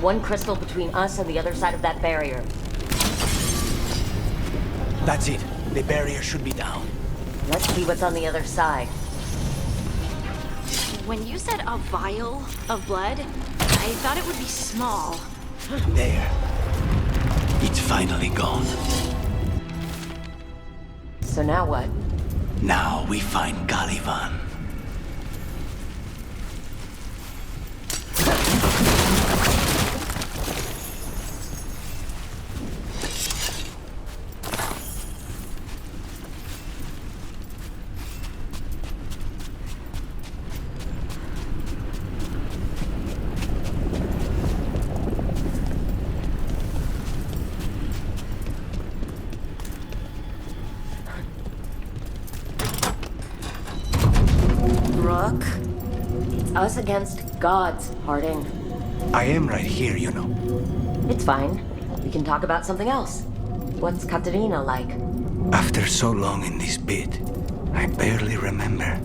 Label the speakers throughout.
Speaker 1: One crystal between us and the other side of that barrier.
Speaker 2: That's it. The barrier should be down.
Speaker 1: Let's see what's on the other side.
Speaker 3: When you said a vial of blood, I thought it would be small.
Speaker 2: There. It's finally gone.
Speaker 1: So now what?
Speaker 2: Now we find Caliban.
Speaker 1: Rook? It's us against gods, Harding.
Speaker 2: I am right here, you know.
Speaker 1: It's fine. We can talk about something else. What's Katerina like?
Speaker 2: After so long in this bit, I barely remember.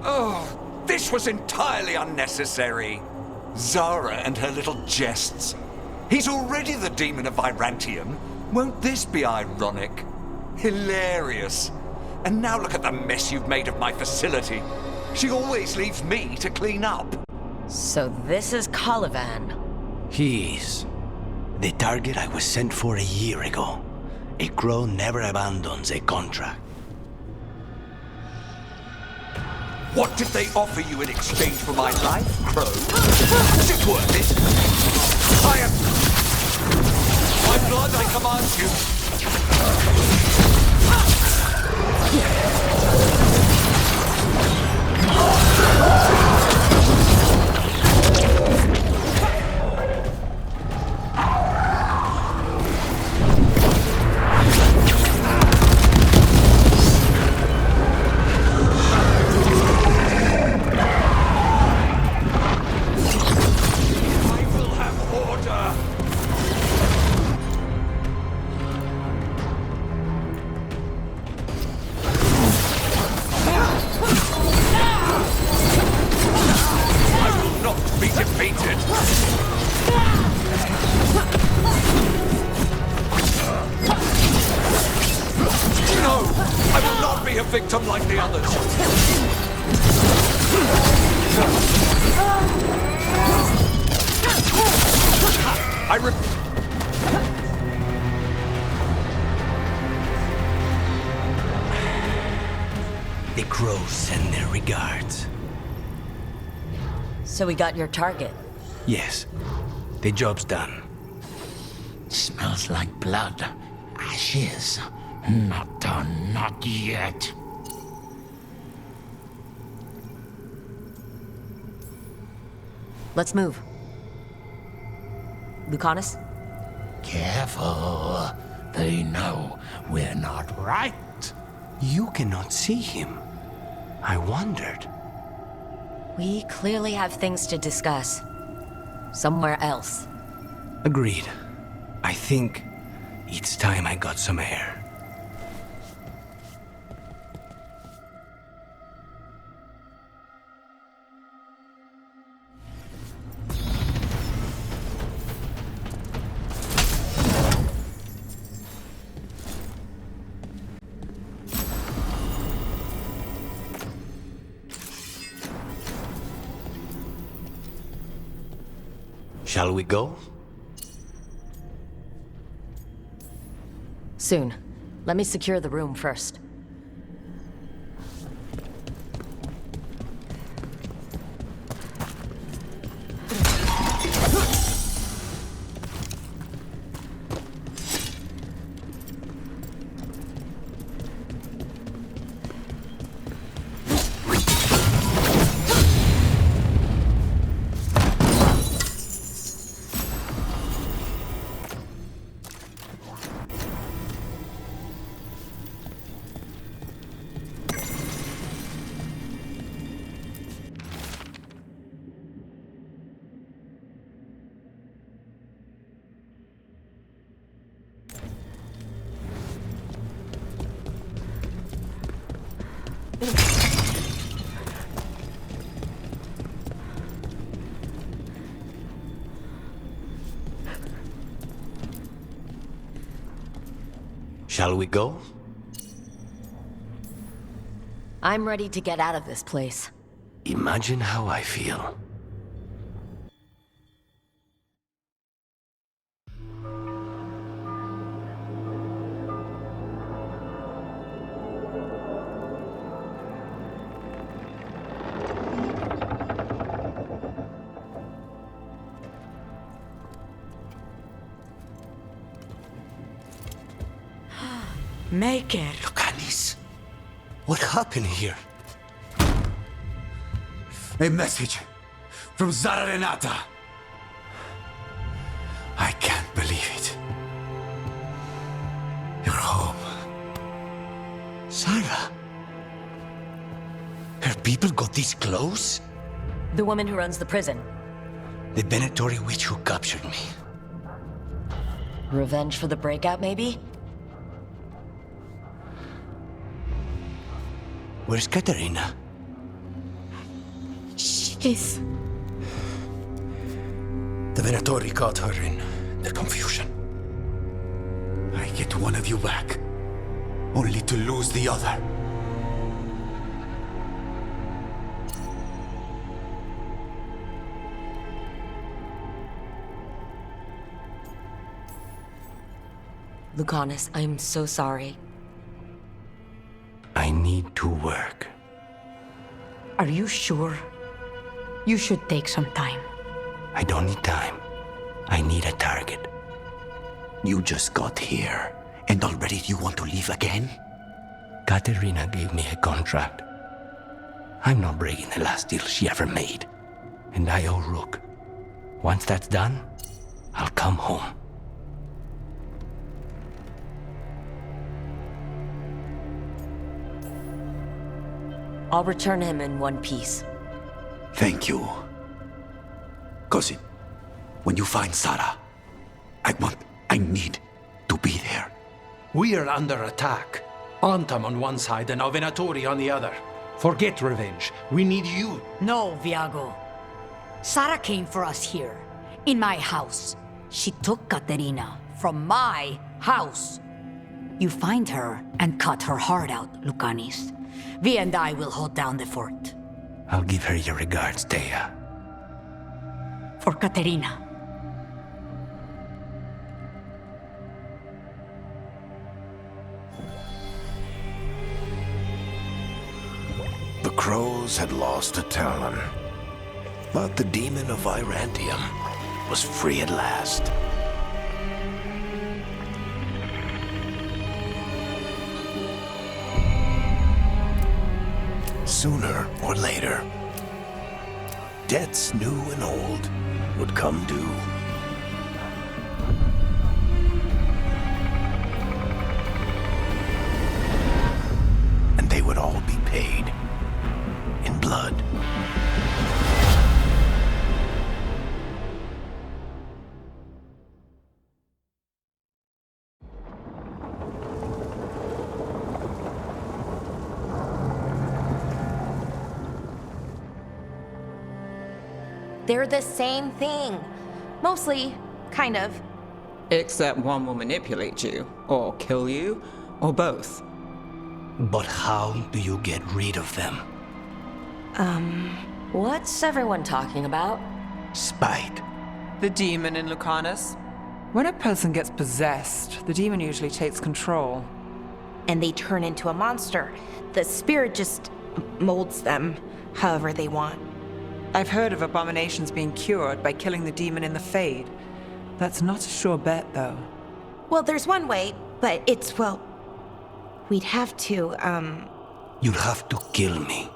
Speaker 4: Oh, this was entirely unnecessary. Zara and her little jests. He's already the demon of Virantium. Won't this be ironic? Hilarious. And now look at the mess you've made of my facility. She always leaves me to clean up.
Speaker 1: So this is Caliban.
Speaker 2: He is. The target I was sent for a year ago. A crow never abandons a contract.
Speaker 4: What did they offer you in exchange for my life, Crow? Is it worth it? I am... My blood, I command you. I will have order. I will not be defeated. No, I will not be a victim like the others. I
Speaker 2: The crows send their regards.
Speaker 1: So we got your target.
Speaker 2: Yes, the job's done.
Speaker 5: Smells like blood. Ashes. Not done, not yet.
Speaker 1: Let's move. Lucanus?
Speaker 5: Careful. They know we're not right.
Speaker 2: You cannot see him. I wondered.
Speaker 1: We clearly have things to discuss. Somewhere else.
Speaker 2: Agreed. I think it's time I got some air. Shall we go?
Speaker 1: Soon. Let me secure the room first.
Speaker 2: Shall we go?
Speaker 1: I'm ready to get out of this place.
Speaker 2: Imagine how I feel.
Speaker 6: Maker.
Speaker 2: Lucanis, what happened here?
Speaker 7: A message from Zara Renata. I can't believe it. You're home.
Speaker 2: Sarah? Her people got this close?
Speaker 1: The woman who runs the prison.
Speaker 2: The Venatori witch who captured me.
Speaker 1: Revenge for the breakout, maybe?
Speaker 2: Where's Katerina?
Speaker 6: She's...
Speaker 7: The Venatori caught her in the confusion. I get one of you back, only to lose the other.
Speaker 1: Lucanus, I'm so sorry.
Speaker 2: I need to work.
Speaker 6: Are you sure? You should take some time.
Speaker 2: I don't need time. I need a target.
Speaker 7: You just got here, and already you want to leave again?
Speaker 2: Katerina gave me a contract. I'm not breaking the last deal she ever made. And I owe Rook. Once that's done, I'll come home.
Speaker 1: I'll return him in one piece.
Speaker 7: Thank you. Cousin, when you find Sarah, I need to be there.
Speaker 8: We are under attack. Antam on one side and Venatori on the other. Forget revenge. We need you.
Speaker 6: No, Viago. Sarah came for us here, in my house. She took Katerina from my house. You find her and cut her heart out, Lucanis. Vi and I will hold down the fort.
Speaker 2: I'll give her your regards, Thea.
Speaker 6: For Katerina.
Speaker 9: The crows had lost a talon, but the demon of Irantium was free at last. Sooner or later, debts new and old would come due. And they would all be paid in blood.
Speaker 3: They're the same thing. Mostly, kind of.
Speaker 10: Except one will manipulate you, or kill you, or both.
Speaker 2: But how do you get rid of them?
Speaker 1: What's everyone talking about?
Speaker 2: Spite.
Speaker 11: The demon in Lucanus. When a person gets possessed, the demon usually takes control.
Speaker 3: And they turn into a monster. The spirit just molds them however they want.
Speaker 11: I've heard of abominations being cured by killing the demon in the Fade. That's not a sure bet, though.
Speaker 3: Well, there's one way, but it's, well... We'd have to,
Speaker 2: You'll have to kill me.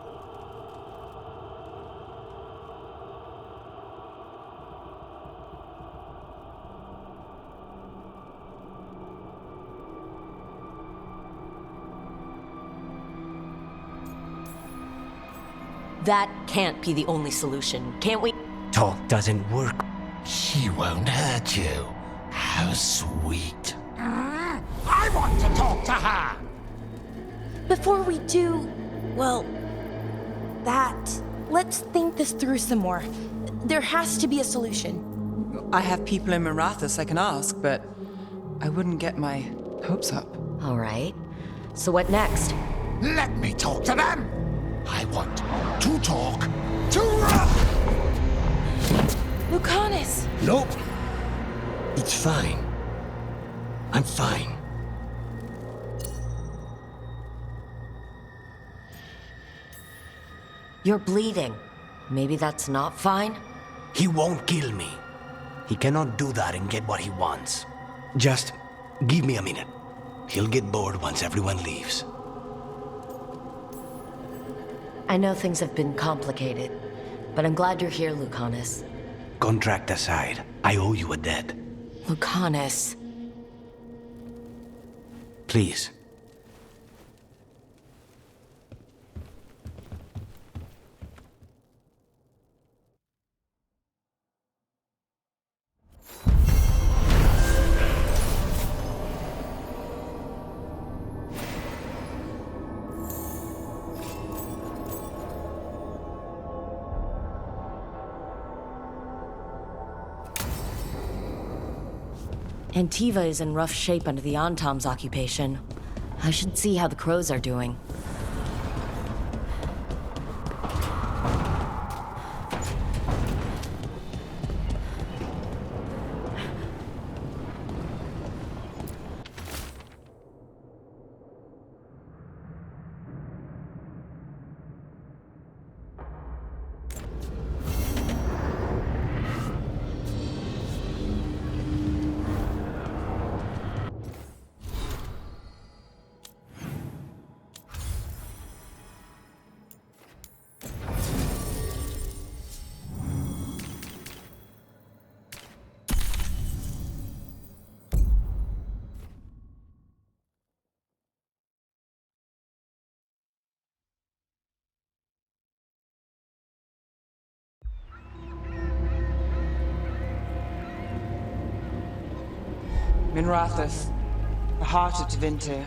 Speaker 1: That can't be the only solution, can't we?
Speaker 2: Talk doesn't work.
Speaker 5: She won't hurt you. How sweet. I want to talk to her.
Speaker 3: before we do, well, let's think this through some more. There has to be a solution.
Speaker 11: I have people in Marathas I can ask, but I wouldn't get my hopes up.
Speaker 1: All right. So what next?
Speaker 5: Let me talk to them! I want to talk to
Speaker 3: Lucanus!
Speaker 2: Nope. It's fine. I'm fine.
Speaker 1: You're bleeding. Maybe that's not fine?
Speaker 2: He won't kill me. He cannot do that and get what he wants. Just give me a minute. He'll get bored once everyone leaves.
Speaker 1: I know things have been complicated, but I'm glad you're here, Lucanus.
Speaker 2: Contract aside, I owe you a debt.
Speaker 1: Lucanus.
Speaker 2: Please.
Speaker 1: Antiva is in rough shape under the Antom's occupation. I should see how the crows are doing.
Speaker 11: Minrathus, the heart of Tevinter.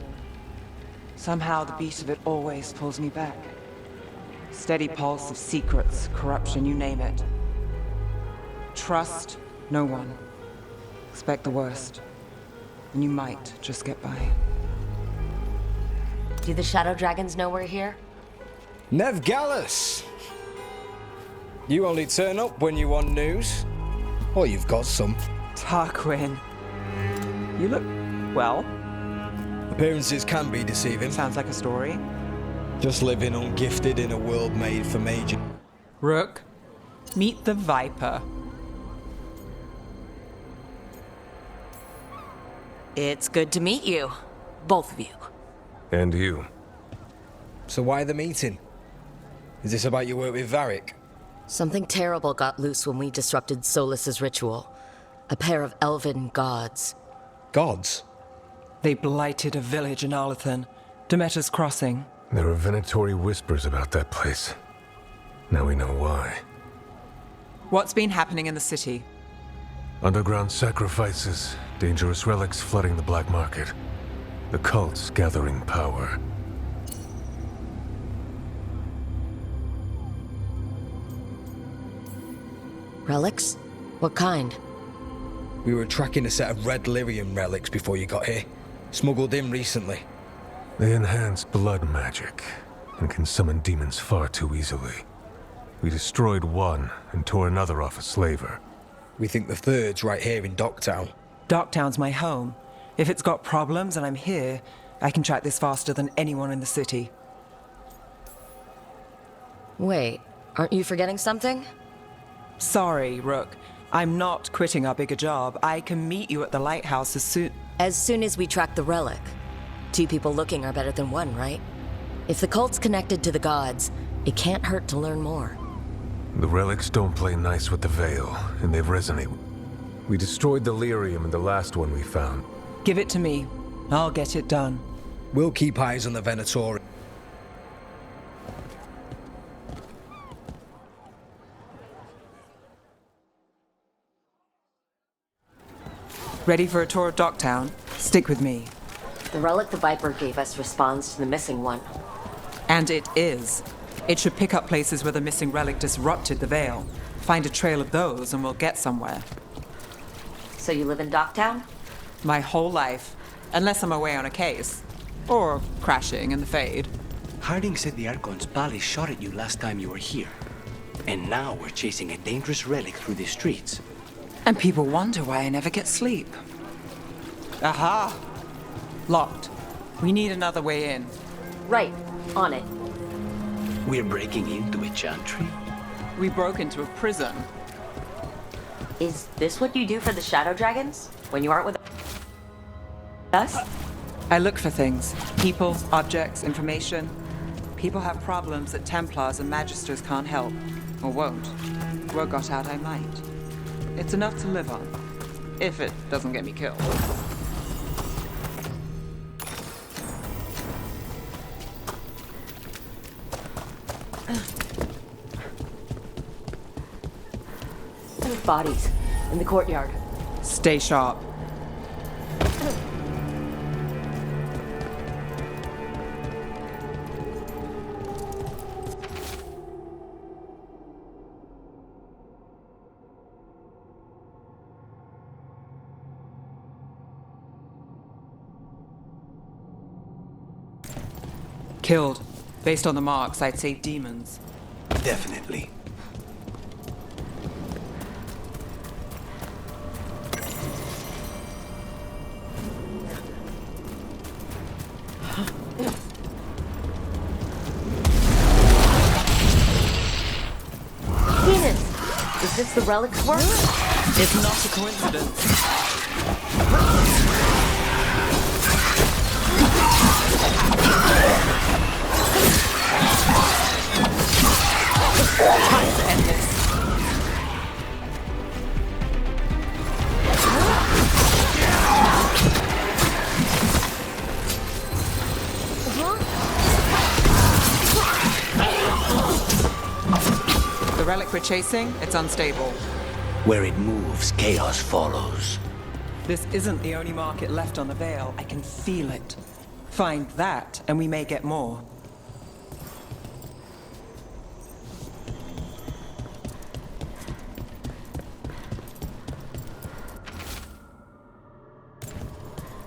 Speaker 11: Somehow the beat of it always pulls me back. Steady pulse of secrets, corruption, you name it. Trust no one. Expect the worst. And you might just get by.
Speaker 1: Do the Shadow Dragons know we're here?
Speaker 12: Nev Gallus! You only turn up when you want news. Or you've got some.
Speaker 11: Tarquin. You look, well.
Speaker 12: Appearances can be deceiving.
Speaker 11: Sounds like a story.
Speaker 12: Just living ungifted in a world made for mage.
Speaker 11: Rook, meet the Viper.
Speaker 1: It's good to meet you. Both of you.
Speaker 9: And you.
Speaker 12: So why the meeting? Is this about your work with Varric?
Speaker 1: Something terrible got loose when we disrupted Solus's ritual. A pair of elven gods.
Speaker 12: Gods?
Speaker 11: They blighted a village in Arlathan, Demeter's Crossing.
Speaker 9: There are Venatori whispers about that place. Now we know why.
Speaker 11: What's been happening in the city?
Speaker 9: Underground sacrifices, dangerous relics flooding the black market. The cults gathering power.
Speaker 1: Relics? What kind?
Speaker 12: We were tracking a set of red lyrium relics before you got here. Smuggled in recently.
Speaker 9: They enhance blood magic and can summon demons far too easily. We destroyed one and tore another off a slaver.
Speaker 12: We think the third's right here in Docktown.
Speaker 11: Docktown's my home. If it's got problems and I'm here, I can track this faster than anyone in the city.
Speaker 1: Wait, aren't you forgetting something?
Speaker 11: Sorry, Rook. I'm not quitting our bigger job. I can meet you at the lighthouse as soon...
Speaker 1: As soon as we track the relic. 2 people looking are better than 1, right? If the cult's connected to the gods, it can't hurt to learn more.
Speaker 9: The relics don't play nice with the Veil, and they've resonated. We destroyed the lyrium in the last one we found.
Speaker 11: Give it to me. I'll get it done.
Speaker 12: We'll keep eyes on the Venatori.
Speaker 11: Ready for a tour of Docktown? Stick with me.
Speaker 1: The relic the Viper gave us responds to the missing one.
Speaker 11: And it is. It should pick up places where the missing relic disrupted the Veil. Find a trail of those and we'll get somewhere.
Speaker 1: So you live in Docktown?
Speaker 11: My whole life. Unless I'm away on a case. Or crashing in the Fade.
Speaker 2: Harding said the Archon's palace shot at you last time you were here. And now we're chasing a dangerous relic through the streets.
Speaker 11: And people wonder why I never get sleep. Aha! Locked. We need another way in.
Speaker 1: Right. On it.
Speaker 2: We're breaking into a chantry?
Speaker 11: We broke into a prison.
Speaker 1: Is this what you do for the Shadow Dragons? When you aren't with us?
Speaker 11: I look for things. People, objects, information. People have problems that Templars and Magisters can't help. Or won't. Word got out I might. It's enough to live on. If it doesn't get me killed.
Speaker 1: Bodies. In the courtyard.
Speaker 11: Stay sharp. Killed. Based on the marks, I'd say demons.
Speaker 2: Definitely.
Speaker 1: Venus! Is this the relic's work?
Speaker 11: It's not a coincidence. Time to end this. The relic we're chasing, it's unstable.
Speaker 2: Where it moves, chaos follows.
Speaker 11: This isn't the only market left on the Veil. I can feel it. Find that, and we may get more.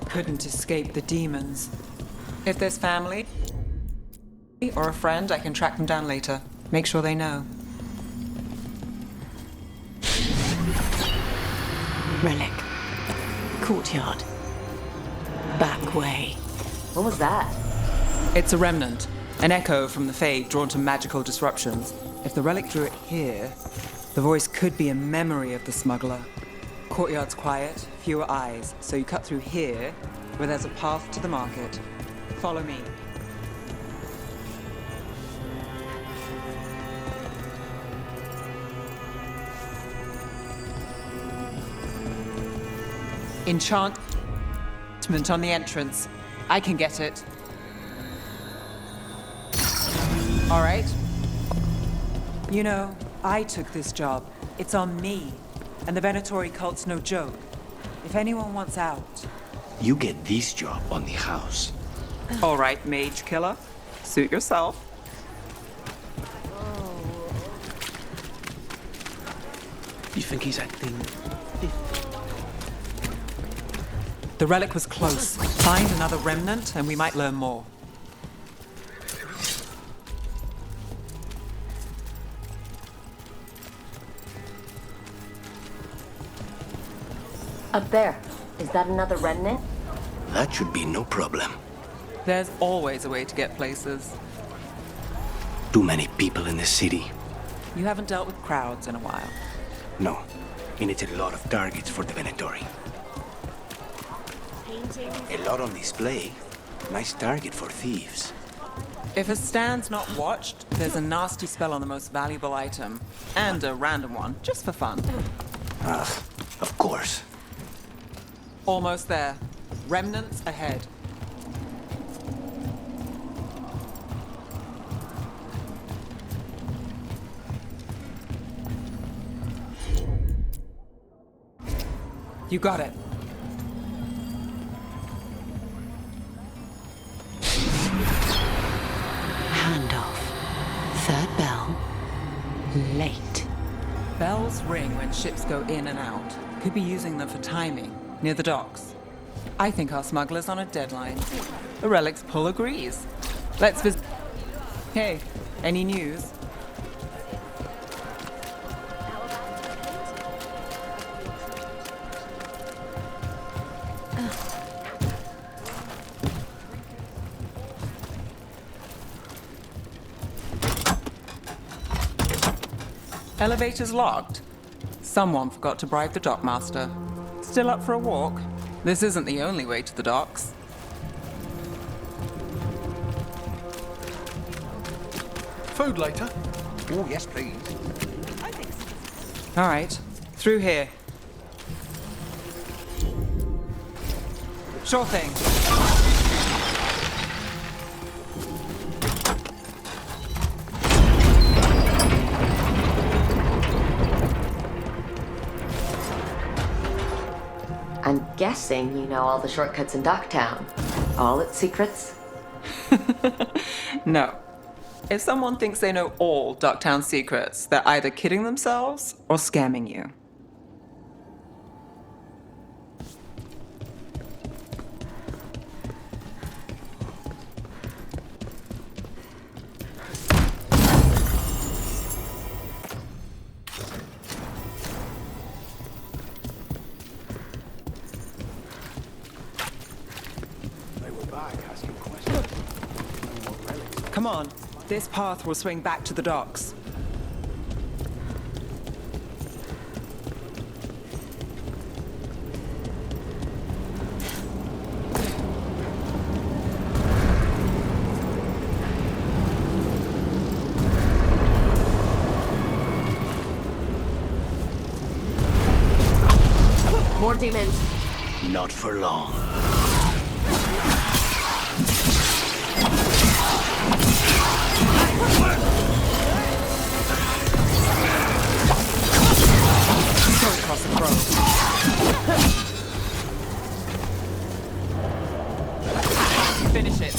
Speaker 11: Couldn't escape the demons. If there's family or a friend, I can track them down later. Make sure they know.
Speaker 13: Relic. Courtyard. Back way.
Speaker 1: What was that?
Speaker 11: It's a remnant. An echo from the Fade drawn to magical disruptions. If the relic drew it here, the voice could be a memory of the smuggler. Courtyard's quiet, fewer eyes, so you cut through here, where there's a path to the market. Follow me. Enchantment on the entrance. I can get it. All right. You know, I took this job. It's on me. And the Venatori cult's no joke. If anyone wants out...
Speaker 2: You get this job on the house.
Speaker 11: All right, mage killer. Suit yourself.
Speaker 2: You think he's acting...
Speaker 11: The relic was close. Find another remnant and we might learn more.
Speaker 1: Up there. Is that another remnant?
Speaker 2: That should be no problem.
Speaker 11: There's always a way to get places.
Speaker 2: Too many people in the city.
Speaker 11: You haven't dealt with crowds in a while.
Speaker 2: No. And it's a lot of targets for the Venatori. A lot on display. Nice target for thieves.
Speaker 11: If a stand's not watched, there's a nasty spell on the most valuable item. And a random one, just for fun.
Speaker 2: Of course.
Speaker 11: Almost there. Remnants ahead. You got it.
Speaker 13: Handoff. Third bell. Late.
Speaker 11: Bells ring when ships go in and out. Could be using them for timing. Near the docks. I think our smuggler's on a deadline. The relic's pull agrees. Let's visit. Hey, any news? Elevator's locked. Someone forgot to bribe the dockmaster. Still up for a walk? This isn't the only way to the docks.
Speaker 7: Food later?
Speaker 4: Oh, yes, please.
Speaker 11: All right, through here. Sure thing.
Speaker 1: I'm guessing you know all the shortcuts in Docktown. All its secrets?
Speaker 11: No. If someone thinks they know all Ducktown secrets, they're either kidding themselves or scamming you. Come on. This path will swing back to the docks.
Speaker 1: More demons.
Speaker 9: Not for long.
Speaker 11: Across the road. Finish it.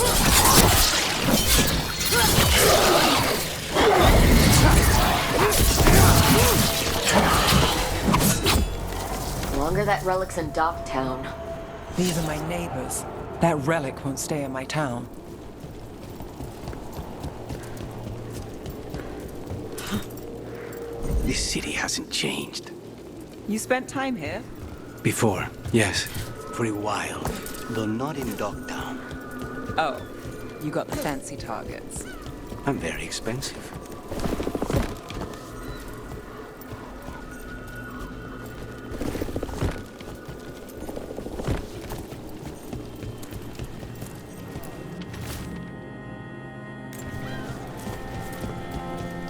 Speaker 1: The longer that relic's in Docktown.
Speaker 11: These are my neighbors. That relic won't stay in my town.
Speaker 2: This city hasn't changed.
Speaker 11: You spent time here?
Speaker 2: Before, yes. For a while. Though not in Dogtown.
Speaker 11: Oh, you got the fancy targets.
Speaker 2: I'm very expensive.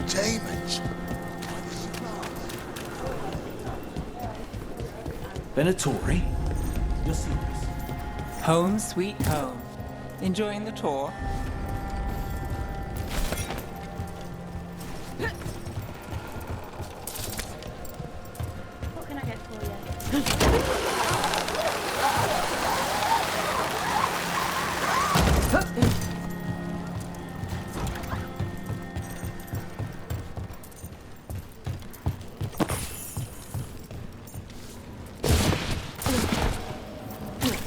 Speaker 7: Demons.
Speaker 5: Venatori? You're serious?
Speaker 11: Home sweet home. Enjoying the tour?
Speaker 14: What can I get for you?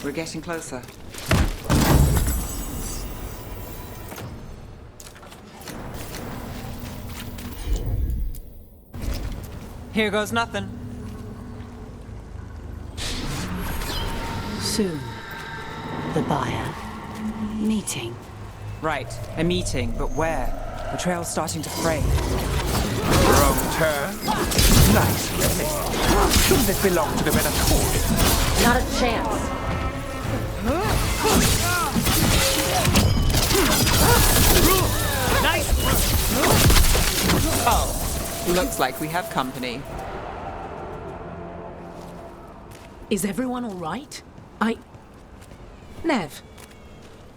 Speaker 11: We're getting closer. Here goes nothing.
Speaker 13: Soon, the buyer. Meeting.
Speaker 11: Right, a meeting, but where? The trail's starting to fray.
Speaker 5: Wrong turn. Nice, really. Shouldn't it belong to the Venatori?
Speaker 1: Not a chance.
Speaker 11: Nice! Oh, looks like we have company.
Speaker 15: Is everyone all right? Nev,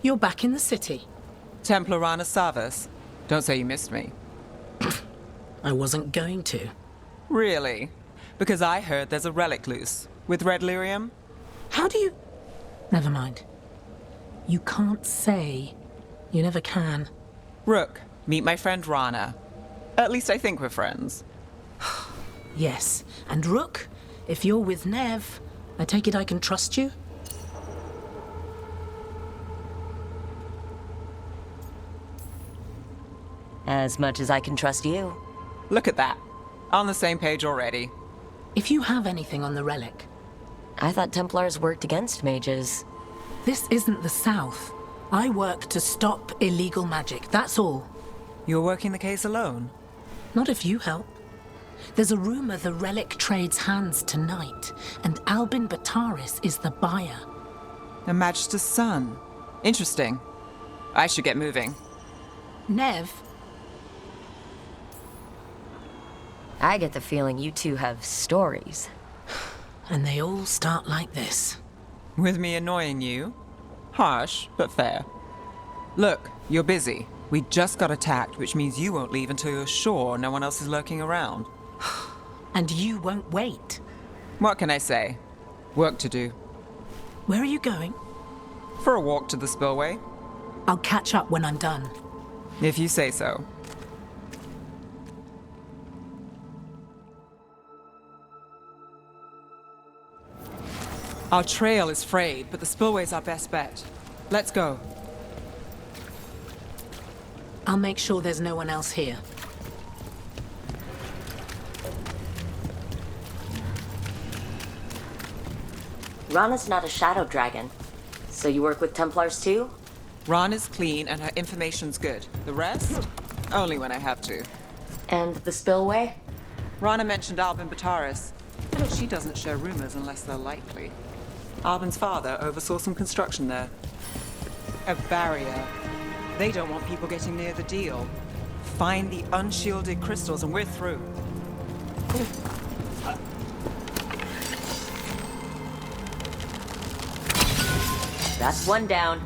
Speaker 15: you're back in the city.
Speaker 11: Templarana Savas. Don't say you missed me.
Speaker 15: I wasn't going to.
Speaker 11: Really? Because I heard there's a relic loose. With red lyrium?
Speaker 15: How do you... Never mind. You can't say. You never can.
Speaker 11: Rook, meet my friend Rana. At least I think we're friends.
Speaker 15: Yes, and Rook, if you're with Nev, I take it I can trust you?
Speaker 1: As much as I can trust you.
Speaker 11: Look at that. On the same page already.
Speaker 15: If you have anything on the relic...
Speaker 1: I thought Templars worked against mages.
Speaker 15: This isn't the South. I work to stop illegal magic, that's all.
Speaker 11: You're working the case alone?
Speaker 15: Not if you help. There's a rumor the relic trades hands tonight, and Albin Bataris is the buyer.
Speaker 11: A Magister's son. Interesting. I should get moving.
Speaker 15: Nev?
Speaker 1: I get the feeling you two have stories.
Speaker 15: And they all start like this.
Speaker 11: With me annoying you? Harsh, but fair. Look, you're busy. We just got attacked, which means you won't leave until you're sure no one else is lurking around.
Speaker 15: And you won't wait.
Speaker 11: What can I say? Work to do.
Speaker 15: Where are you going?
Speaker 11: For a walk to the spillway.
Speaker 15: I'll catch up when I'm done.
Speaker 11: If you say so. Our trail is frayed, but the spillway's our best bet. Let's go.
Speaker 15: I'll make sure there's no one else here.
Speaker 1: Rana's not a shadow dragon. So you work with Templars too?
Speaker 11: Ron is clean and her information's good. The rest? Only when I have to.
Speaker 1: And the spillway?
Speaker 11: Rana mentioned Albin Bataris, but she doesn't share rumors unless they're likely. Albin's father oversaw some construction there. A barrier. They don't want people getting near the deal. Find the unshielded crystals and we're through.
Speaker 1: That's one down.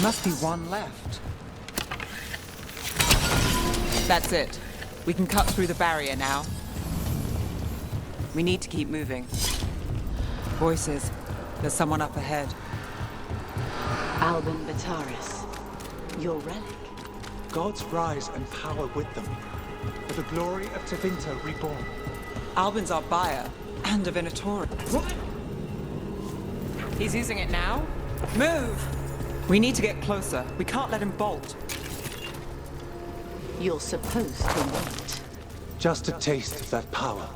Speaker 11: Must be one left. That's it. We can cut through the barrier now. We need to keep moving. Voices. There's someone up ahead.
Speaker 13: Albin Bataris. Your relic.
Speaker 16: Gods rise and power with them. For the glory of Tevinter reborn.
Speaker 11: Albin's our buyer, and a Venatori. He's using it now? Move! We need to get closer. We can't let him bolt.
Speaker 13: You're supposed to wait.
Speaker 16: Just a taste of that power.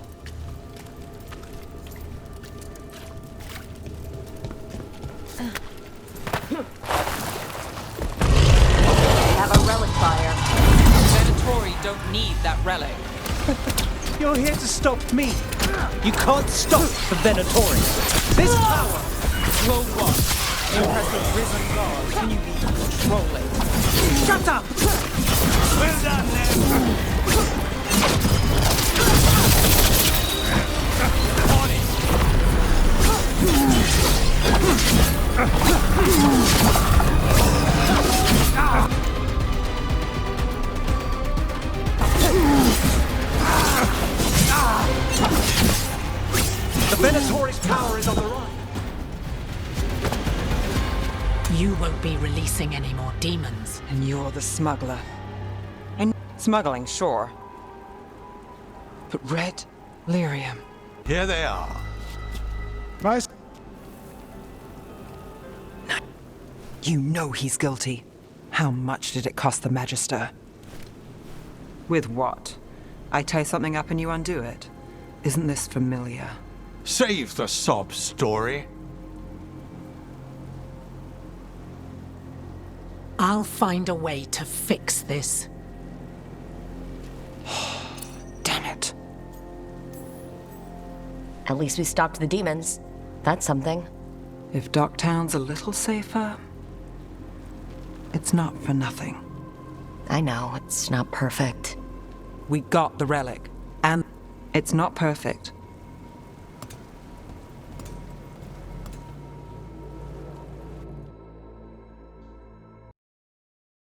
Speaker 11: Venatori don't need that relic.
Speaker 16: You're here to stop me. You can't stop the Venatori. This power
Speaker 11: will what? Impress a risen god. Can you be controlling?
Speaker 16: Shut up! Well done, then. On it. The Venatori's power is on the rise.
Speaker 15: You won't be releasing any more demons.
Speaker 11: And you're the smuggler. And smuggling, sure. But red lyrium.
Speaker 16: Here they are.
Speaker 11: You know he's guilty. How much did it cost the Magister? With what? I tie something up and you undo it. Isn't this familiar?
Speaker 16: Save the sob story.
Speaker 15: I'll find a way to fix this.
Speaker 11: Damn it.
Speaker 1: At least we stopped the demons. That's something.
Speaker 11: If Docktown's a little safer, it's not for nothing.
Speaker 1: I know, it's not perfect.
Speaker 11: We got the relic, and it's not perfect.